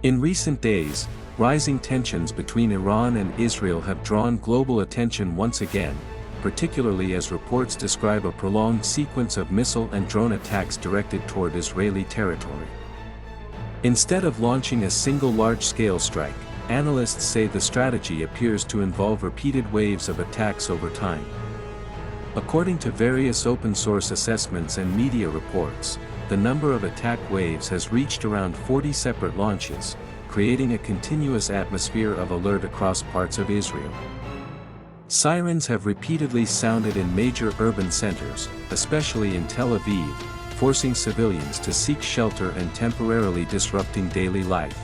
In recent days, rising tensions between Iran and Israel have drawn global attention once again, particularly as reports describe a prolonged sequence of missile and drone attacks directed toward Israeli territory. Instead of launching a single large-scale strike, analysts say the strategy appears to involve repeated waves of attacks over time. According to various open-source assessments and media reports, the number of attack waves has reached around 40 separate launches, creating a continuous atmosphere of alert across parts of Israel. Sirens have repeatedly sounded in major urban centers, especially in Tel Aviv, forcing civilians to seek shelter and temporarily disrupting daily life.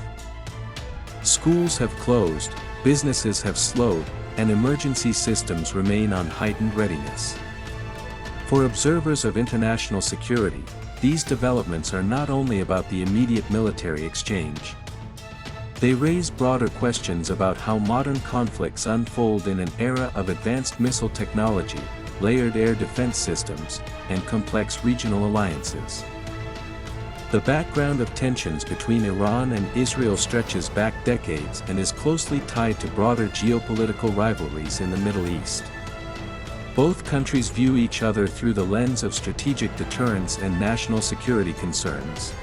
Schools have closed, businesses have slowed, and emergency systems remain on heightened readiness. For observers of international security, these developments are not only about the immediate military exchange. They raise broader questions about how modern conflicts unfold in an era of advanced missile technology, layered air defense systems, and complex regional alliances. The background of tensions between Iran and Israel stretches back decades and is closely tied to broader geopolitical rivalries in the Middle East. Both countries view each other through the lens of strategic deterrence and national security concerns.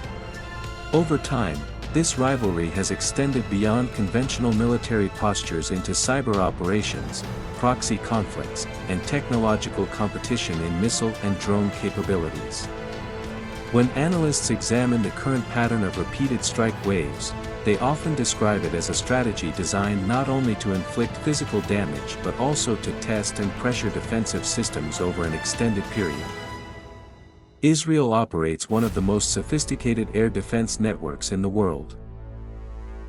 Over time, this rivalry has extended beyond conventional military postures into cyber operations, proxy conflicts, and technological competition in missile and drone capabilities. When analysts examine the current pattern of repeated strike waves, they often describe it as a strategy designed not only to inflict physical damage but also to test and pressure defensive systems over an extended period. Israel operates one of the most sophisticated air defense networks in the world.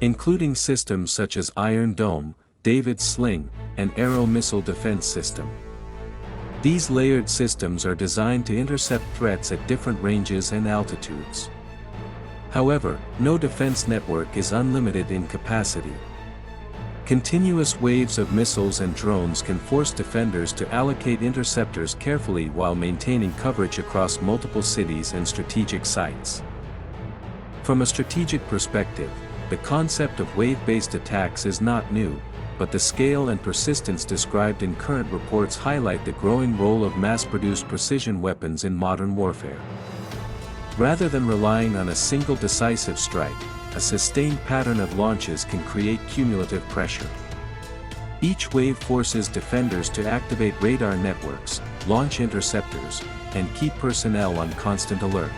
Including systems such as Iron Dome, David's Sling, and Arrow missile defense system. These layered systems are designed to intercept threats at different ranges and altitudes. However, no defense network is unlimited in capacity. Continuous waves of missiles and drones can force defenders to allocate interceptors carefully while maintaining coverage across multiple cities and strategic sites. From a strategic perspective, the concept of wave-based attacks is not new, but the scale and persistence described in current reports highlight the growing role of mass-produced precision weapons in modern warfare. Rather than relying on a single decisive strike, a sustained pattern of launches can create cumulative pressure. Each wave forces defenders to activate radar networks, launch interceptors, and keep personnel on constant alert.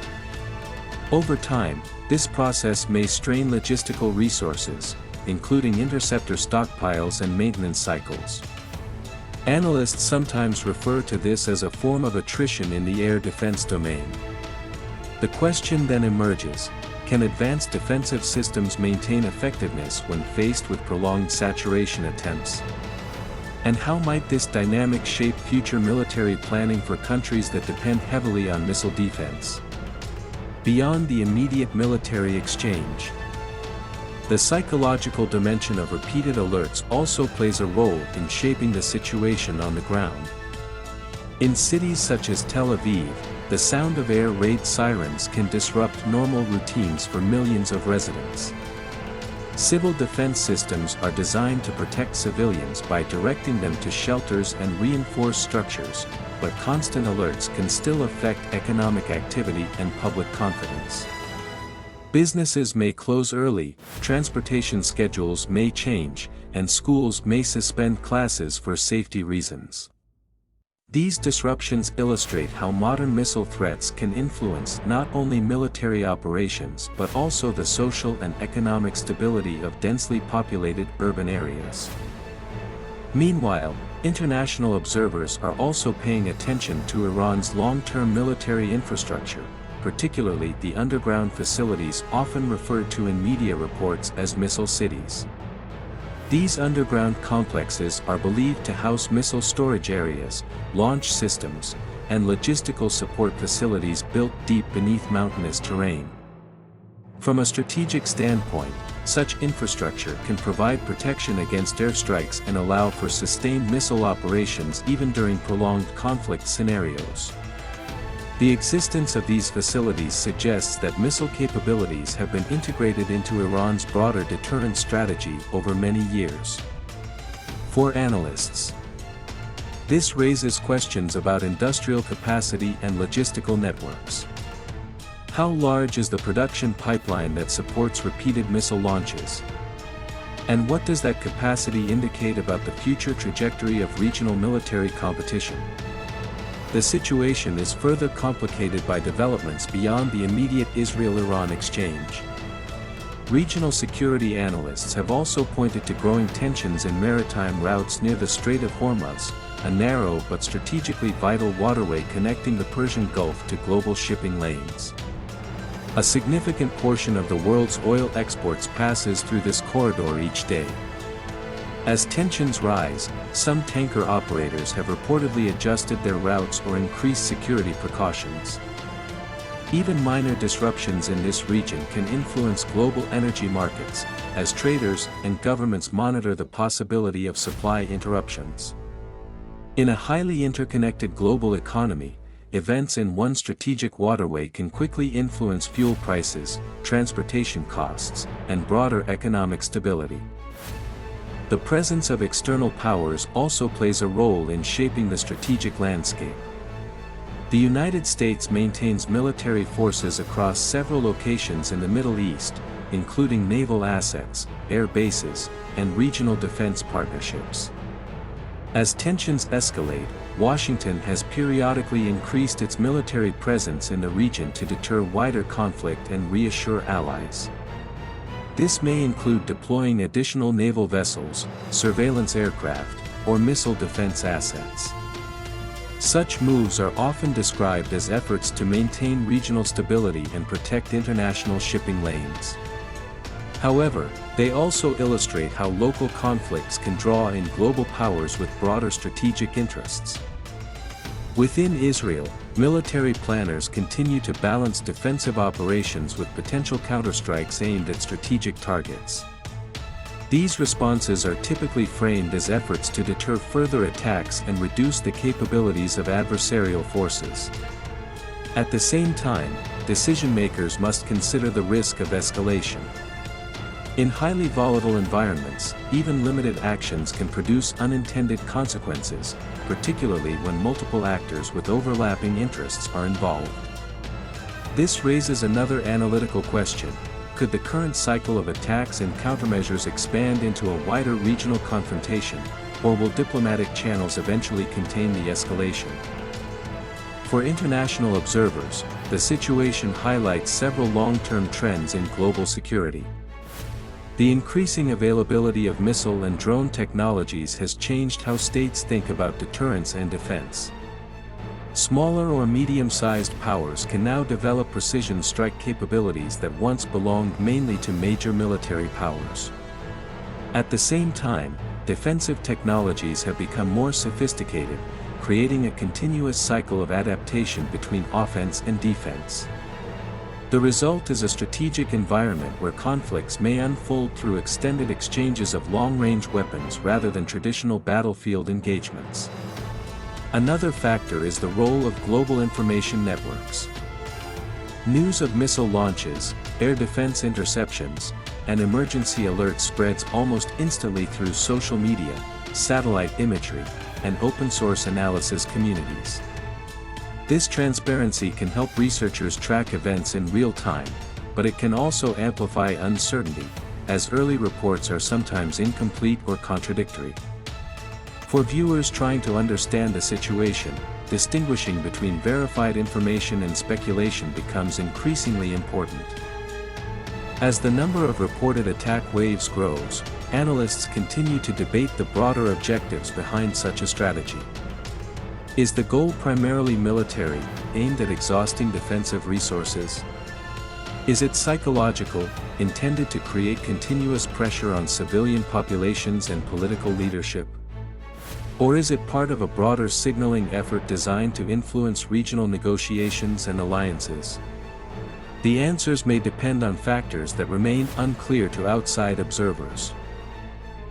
Over time, this process may strain logistical resources, including interceptor stockpiles and maintenance cycles. Analysts sometimes refer to this as a form of attrition in the air defense domain. The question then emerges: can advanced defensive systems maintain effectiveness when faced with prolonged saturation attempts? And how might this dynamic shape future military planning for countries that depend heavily on missile defense? Beyond the immediate military exchange, the psychological dimension of repeated alerts also plays a role in shaping the situation on the ground. In cities such as Tel Aviv, the sound of air raid sirens can disrupt normal routines for millions of residents. Civil defense systems are designed to protect civilians by directing them to shelters and reinforced structures, but constant alerts can still affect economic activity and public confidence. Businesses may close early, transportation schedules may change, and schools may suspend classes for safety reasons. These disruptions illustrate how modern missile threats can influence not only military operations but also the social and economic stability of densely populated urban areas. Meanwhile, international observers are also paying attention to Iran's long-term military infrastructure, particularly the underground facilities often referred to in media reports as missile cities. These underground complexes are believed to house missile storage areas, launch systems, and logistical support facilities built deep beneath mountainous terrain. From a strategic standpoint, such infrastructure can provide protection against airstrikes and allow for sustained missile operations even during prolonged conflict scenarios. The existence of these facilities suggests that missile capabilities have been integrated into Iran's broader deterrence strategy over many years. For analysts, this raises questions about industrial capacity and logistical networks. How large is the production pipeline that supports repeated missile launches? And what does that capacity indicate about the future trajectory of regional military competition? The situation is further complicated by developments beyond the immediate Israel-Iran exchange. Regional security analysts have also pointed to growing tensions in maritime routes near the Strait of Hormuz, a narrow but strategically vital waterway connecting the Persian Gulf to global shipping lanes. A significant portion of the world's oil exports passes through this corridor each day. As tensions rise, some tanker operators have reportedly adjusted their routes or increased security precautions. Even minor disruptions in this region can influence global energy markets, as traders and governments monitor the possibility of supply interruptions. In a highly interconnected global economy, events in one strategic waterway can quickly influence fuel prices, transportation costs, and broader economic stability. The presence of external powers also plays a role in shaping the strategic landscape. The United States maintains military forces across several locations in the Middle East, including naval assets, air bases, and regional defense partnerships. As tensions escalate, Washington has periodically increased its military presence in the region to deter wider conflict and reassure allies. This may include deploying additional naval vessels, surveillance aircraft, or missile defense assets. Such moves are often described as efforts to maintain regional stability and protect international shipping lanes. However, they also illustrate how local conflicts can draw in global powers with broader strategic interests. Within Israel, military planners continue to balance defensive operations with potential counterstrikes aimed at strategic targets. These responses are typically framed as efforts to deter further attacks and reduce the capabilities of adversarial forces. At the same time, decision-makers must consider the risk of escalation. In highly volatile environments, even limited actions can produce unintended consequences, particularly when multiple actors with overlapping interests are involved. This raises another analytical question: could the current cycle of attacks and countermeasures expand into a wider regional confrontation, or will diplomatic channels eventually contain the escalation? For international observers, the situation highlights several long-term trends in global security. The increasing availability of missile and drone technologies has changed how states think about deterrence and defense. Smaller or medium-sized powers can now develop precision strike capabilities that once belonged mainly to major military powers. At the same time, defensive technologies have become more sophisticated, creating a continuous cycle of adaptation between offense and defense. The result is a strategic environment where conflicts may unfold through extended exchanges of long-range weapons rather than traditional battlefield engagements. Another factor is the role of global information networks. News of missile launches, air defense interceptions, and emergency alerts spreads almost instantly through social media, satellite imagery, and open-source analysis communities. This transparency can help researchers track events in real time, but it can also amplify uncertainty, as early reports are sometimes incomplete or contradictory. For viewers trying to understand the situation, distinguishing between verified information and speculation becomes increasingly important. As the number of reported attack waves grows, analysts continue to debate the broader objectives behind such a strategy. Is the goal primarily military, aimed at exhausting defensive resources? Is it psychological, intended to create continuous pressure on civilian populations and political leadership? Or is it part of a broader signaling effort designed to influence regional negotiations and alliances? The answers may depend on factors that remain unclear to outside observers.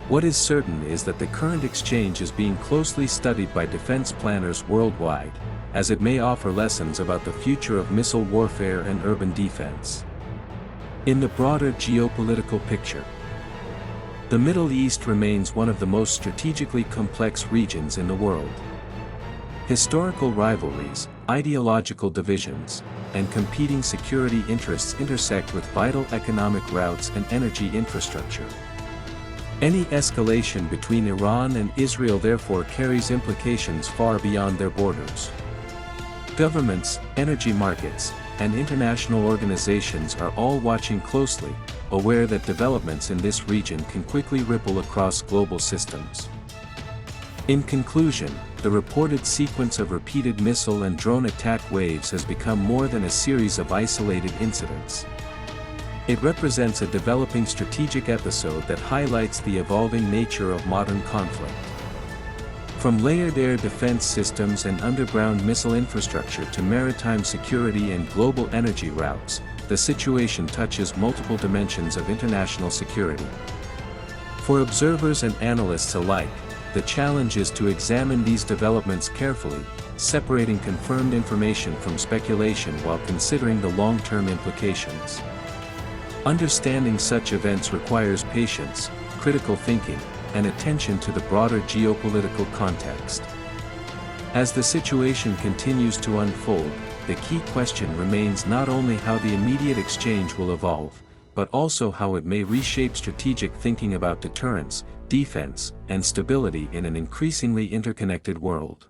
What is certain is that the current exchange is being closely studied by defense planners worldwide, as it may offer lessons about the future of missile warfare and urban defense. In the broader geopolitical picture, the Middle East remains one of the most strategically complex regions in the world. Historical rivalries, ideological divisions, and competing security interests intersect with vital economic routes and energy infrastructure. Any escalation between Iran and Israel therefore carries implications far beyond their borders. Governments, energy markets, and international organizations are all watching closely, aware that developments in this region can quickly ripple across global systems. In conclusion, the reported sequence of repeated missile and drone attack waves has become more than a series of isolated incidents. It represents a developing strategic episode that highlights the evolving nature of modern conflict. From layered air defense systems and underground missile infrastructure to maritime security and global energy routes, the situation touches multiple dimensions of international security. For observers and analysts alike, the challenge is to examine these developments carefully, separating confirmed information from speculation while considering the long-term implications. Understanding such events requires patience, critical thinking, and attention to the broader geopolitical context. As the situation continues to unfold, the key question remains not only how the immediate exchange will evolve, but also how it may reshape strategic thinking about deterrence, defense, and stability in an increasingly interconnected world.